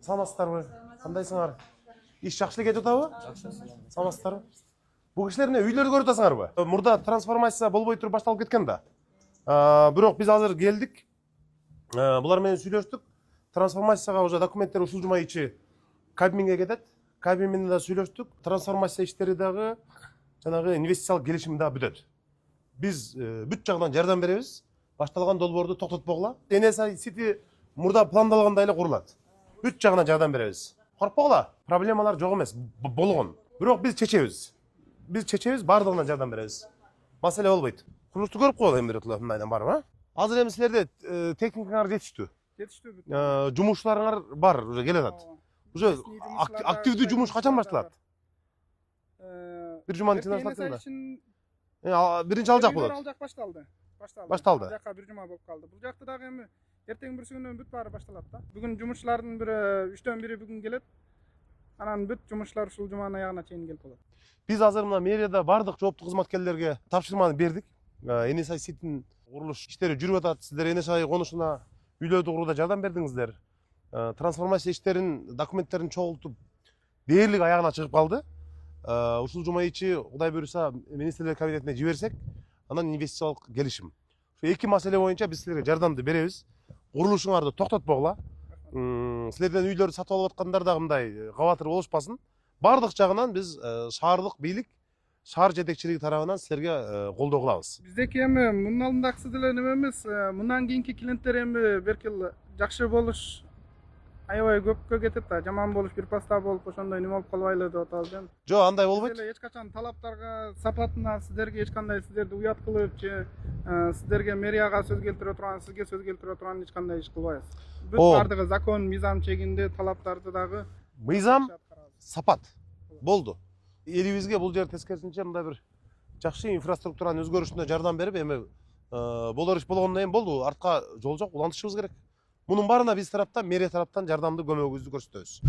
Саламатсыздарбы? Кандайсыңар? Иш жакшы эле кетип атабы? Жакшы. Саламатсыздарбы? Бул кишилер эмне үйлөрдү көрүп атасыңарбы? Мурда трансформация болбой туруп башталып кеткен да. Бирок биз азыр келдик. Булар менен сүйлөштүк. Трансформацияга уже документтер ушул жума ичи Кабминге кетет. Кабмин менен да сүйлөштүк. Трансформация иштери дагы жанагы инвестициялык келишим да бүтөт. Биз бүт жагынан жардам беребиз. Башталган долбоорду токтотпогула. NSI City мурда пландалгандай эле курулат. Бүт жагынан жардам беребиз. Коркпогула. Проблемалар жок эмес, болгон. Бирок биз чечебиз. Бардыгынан жардам беребиз. Маселе болбойт. Курулушту көрүп коелу эми бирок мындайдан барбы? Азыр эми силерде техникаңар жетиштүү. Жетиштүү. Жумушчуларыңар бар, уже келе атат. Уже активдүү жумуш качан башталат? Бир жуманын ичинде башталат да. Биринчи алжак болот. Алжак башталды. Башталды. Жака бир жума болуп калды. Бул жакта дагы эми эртең бир күнүнөн бүт баары башталат да. Бүгүн жумушчулардын бири 3төн бири бүгүн келет. Анан бүт жумушчулар ушул жуманын аягына чейин келип калат. Биз азыр мына мэрияда бардык жооптуу кызматкерлерге тапшырманы бердик. NSI City'nin курулуш иштери жүрүп атат. Сиздер NSI конушуна үйлөрдү курууда жардам бердиңиздер. Трансформация иштерин, документтерин чогултуп дээрлик аягына чыгып калды. Ушул жума ичи Кудай буйруса министрлер кабинетине жиберсек, анан инвестициялык келишим. Ушу эки маселе боюнча биз силерге жардамды беребиз. Курулушуңарды токтотпогула. Силерден үйлөрдү сатып алып аткандар дагы мындай кабатыр болушпасын. Бардык жагынан биз шаардык бийлик, шаар жетекчилиги тарабынан силерге колдоо кылабыз. Биздеки эми мунун алдындагысы деле неме эмес, мындан кийинки клиенттер эми беркил жакшы болуш аябай көпкө кетет да, жаман болуш бир паста болуп ошондой неме болуп калбайлы деп атабыз да. Жок, андай болбойт. Эч качан талаптарга, сапатына сиздерге эч кандай сиздерди уят кылып же сиздерге мэрияга сөз келтире турган, сизге сөз келтире турган эч кандай иш кылбайбыз. Бүт бардыгы закон, мыйзам чегинде талаптарды дагы мыйзам, сапат болду. Элибизге бул жер тескерисинче мындай бир жакшы инфраструктуранын өзгөрүшүнө жардам берип, эми болор иш болгондон кийин болду, артка жол жок, улантышыбыз керек. Мунун баарына биз тараптан, мэрия тараптан жардамды көмөгүбүздү көрсөтөбүз.